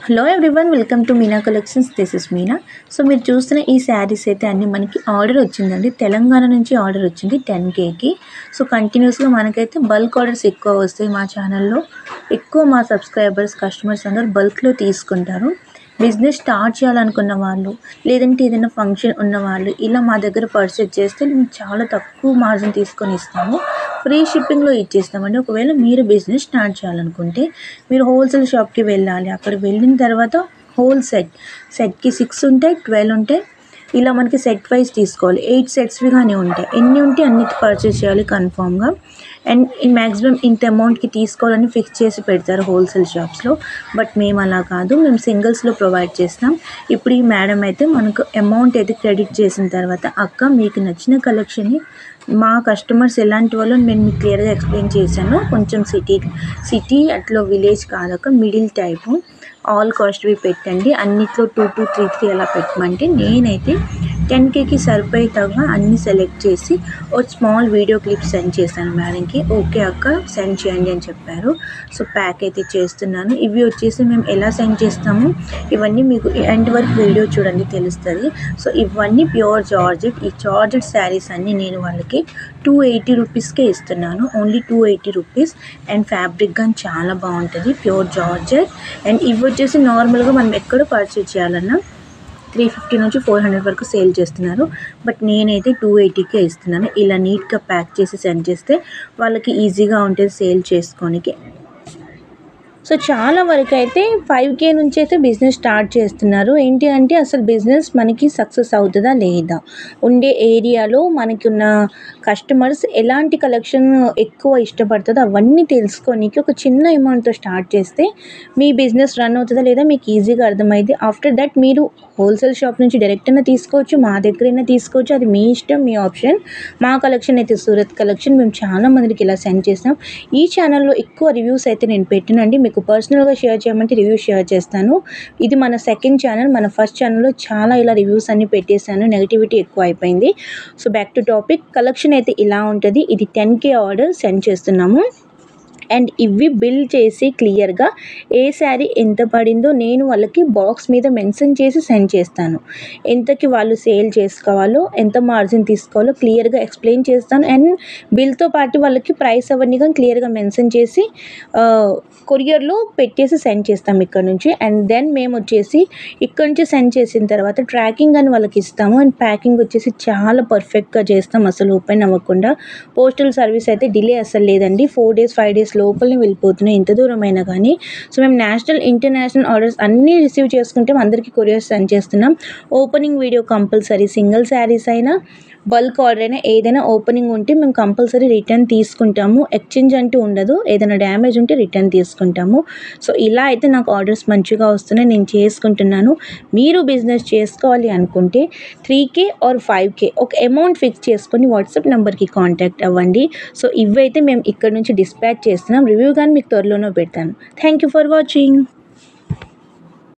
Hello everyone, welcome to Meena collections. This is Meena. So మీరు చూస్తున్న ఈ శారీస్ అయితే అన్నీ మనకి ఆర్డర్ వచ్చిందండి. తెలంగాణ నుంచి ఆర్డర్ వచ్చింది 10Kకి. సో కంటిన్యూస్గా మనకైతే బల్క్ ఆర్డర్స్ ఎక్కువ వస్తాయి. మా ఛానల్లో ఎక్కువ మా సబ్స్క్రైబర్స్ కస్టమర్స్ అందరూ బల్క్లో తీసుకుంటారు. బిజినెస్ స్టార్ట్ చేయాలనుకున్న వాళ్ళు, లేదంటే ఏదైనా ఫంక్షన్ ఉన్నవాళ్ళు ఇలా మా దగ్గర పర్చేజ్ చేస్తే మేము చాలా తక్కువ మార్జిన్ తీసుకొని ఇస్తాము. ఫ్రీ షిప్పింగ్లో ఇచ్చేస్తామండి. ఒకవేళ మీరు బిజినెస్ స్టార్ట్ చేయాలనుకుంటే మీరు హోల్సేల్ షాప్కి వెళ్ళాలి. అక్కడ వెళ్ళిన తర్వాత హోల్ సెట్కి 6 ఉంటాయి, 12 ఉంటాయి. ఇలా మనకి సెట్ వైజ్ తీసుకోవాలి. 8 సెట్స్వి కానీ ఉంటాయి. ఎన్ని ఉంటే అన్ని పర్చేస్ చేయాలి కన్ఫామ్గా. అండ్ మ్యాక్సిమం ఇంత అమౌంట్కి తీసుకోవాలని ఫిక్స్ చేసి పెడతారు హోల్సేల్ షాప్స్లో. బట్ మేము అలా కాదు, మేము సింగిల్స్లో ప్రొవైడ్ చేస్తాం. ఇప్పుడు ఈ మేడం అయితే మనకు అమౌంట్ అయితే క్రెడిట్ చేసిన తర్వాత, అక్క మీకు నచ్చిన కలెక్షన్ని మా కస్టమర్స్ ఎలాంటి వాళ్ళు నేను మీకు క్లియర్గా ఎక్స్ప్లెయిన్ చేశాను. కొంచెం సిటీ అట్లా విలేజ్ కాదక్క, మిడిల్ టైపు ఆల్ కాస్ట్వి పెట్టండి. అన్నిట్లో 2 to 3 అలా పెట్టమంటే నేనైతే 10Kకి సరిపోయేలాగా అన్నీ సెలెక్ట్ చేసి ఒక స్మాల్ వీడియో క్లిప్ సెండ్ చేశాను మేడంకి. ఓకే అక్క సెండ్ చేయండి అని చెప్పారు. సో ప్యాక్ అయితే చేస్తున్నాను. ఇవి వచ్చేసి మేము ఎలా సెండ్ చేస్తాము ఇవన్నీ మీకు ఎండ్ వరకు వీడియో చూడండి తెలుస్తుంది. సో ఇవన్నీ ప్యూర్ జార్జెట్. ఈ జార్జెట్ శారీస్ అన్నీ నేను వాళ్ళకి 280 రూపీస్కే ఇస్తున్నాను. Only 280 rupees. అండ్ ఫ్యాబ్రిక్ కానీ చాలా బాగుంటుంది, ప్యూర్ జార్జెట్. అండ్ ఇవి వచ్చేసి నార్మల్గా మనం ఎక్కడ పర్చేజ్ చేయాలన్నా 350 నుంచి 400 వరకు సేల్ చేస్తున్నారు. బట్ నేనైతే 280కే ఇస్తున్నాను. ఇలా నీట్గా ప్యాక్ చేసి సెండ్ చేస్తే వాళ్ళకి ఈజీగా ఉంటుంది సేల్ చేసుకోనికి. సో చాలా వరకు అయితే 5K నుంచి అయితే బిజినెస్ స్టార్ట్ చేస్తున్నారు. ఏంటి అంటే అసలు బిజినెస్ మనకి సక్సెస్ అవుతుందా లేదా, ఉండే ఏరియాలో మనకి ఉన్న కస్టమర్స్ ఎలాంటి కలెక్షన్ ఎక్కువ ఇష్టపడుతుందో అవన్నీ తెలుసుకోనికి ఒక చిన్న అమౌంట్తో స్టార్ట్ చేస్తే మీ బిజినెస్ రన్ అవుతుందా లేదా మీకు ఈజీగా అర్థమైంది. ఆఫ్టర్ దట్ మీరు హోల్సేల్ షాప్ నుంచి డైరెక్ట్ అయినా తీసుకోవచ్చు, మా దగ్గరైనా తీసుకోవచ్చు, అది మీ ఇష్టం, మీ ఆప్షన్. మా కలెక్షన్ అయితే సూరత్ కలెక్షన్. మేము చాలా మందికి ఇలా సెండ్ చేస్తాం. ఈ ఛానల్లో ఎక్కువ రివ్యూస్ అయితే నేను పెట్టినండి. మీకు పర్సనల్గా షేర్ చేయమంటే రివ్యూ షేర్ చేస్తాను. ఇది మన సెకండ్ ఛానల్. మన ఫస్ట్ ఛానల్లో చాలా ఇలా రివ్యూస్ అన్ని పెట్టేశాను, నెగిటివిటీ ఎక్కువ అయిపోయింది. So back to topic. Collection అయితే ఇలా ఉంటుంది. ఇది 10K ఆర్డర్ సెండ్ చేస్తున్నాము. అండ్ ఇవి బిల్ చేసి క్లియర్గా ఏ శారీ ఎంత పడిందో నేను వాళ్ళకి బాక్స్ మీద మెన్షన్ చేసి సెండ్ చేస్తాను. ఎంతకి వాళ్ళు సేల్ చేసుకోవాలో, ఎంత మార్జిన్ తీసుకోవాలో క్లియర్గా ఎక్స్ప్లెయిన్ చేస్తాను. అండ్ బిల్తో పాటు వాళ్ళకి ప్రైస్ అవన్నీ కానీ క్లియర్గా మెన్షన్ చేసి కొరియర్లో పెట్టేసి సెండ్ చేస్తాం ఇక్కడ నుంచి. అండ్ దెన్ మేము వచ్చేసి ఇక్కడ నుంచి సెండ్ చేసిన తర్వాత ట్రాకింగ్ అని వాళ్ళకి ఇస్తాము. అండ్ ప్యాకింగ్ వచ్చేసి చాలా పర్ఫెక్ట్గా చేస్తాం, అసలు ఓపెన్ అవ్వకుండా. పోస్టల్ సర్వీస్ అయితే డిలే అసలు లేదండి. 4 days 5 days లోపలనే వెళ్ళిపోతున్నాయి, ఎంత దూరం అయినా కానీ. సో మేము నేషనల్ ఇంటర్నేషనల్ ఆర్డర్స్ అన్నీ రిసీవ్ చేసుకుంటే అందరికీ కొరియర్ సెండ్ చేస్తున్నాం. Opening video compulsory. Single saris అయినా బల్క్ ఆర్డర్ అయినా ఏదైనా ఓపెనింగ్ ఉంటే మేము కంపల్సరీ రిటర్న్ తీసుకుంటాము. ఎక్స్చేంజ్ అంటూ ఉండదు. ఏదైనా డ్యామేజ్ ఉంటే రిటర్న్ తీసుకుంటాము. సో ఇలా అయితే నాకు ఆర్డర్స్ మంచిగా వస్తున్నాయి, నేను చేసుకుంటున్నాను. మీరు బిజినెస్ చేసుకోవాలి అనుకుంటే 3K ఆర్ 5K ఒక అమౌంట్ ఫిక్స్ చేసుకొని వాట్సాప్ నెంబర్కి కాంటాక్ట్ అవ్వండి. సో ఇవైతే మేము ఇక్కడ నుంచి డిస్పాచ్ చేస్తున్నాం. రివ్యూ కానీ మీకు త్వరలోనే పెడతాను. Thank you for watching.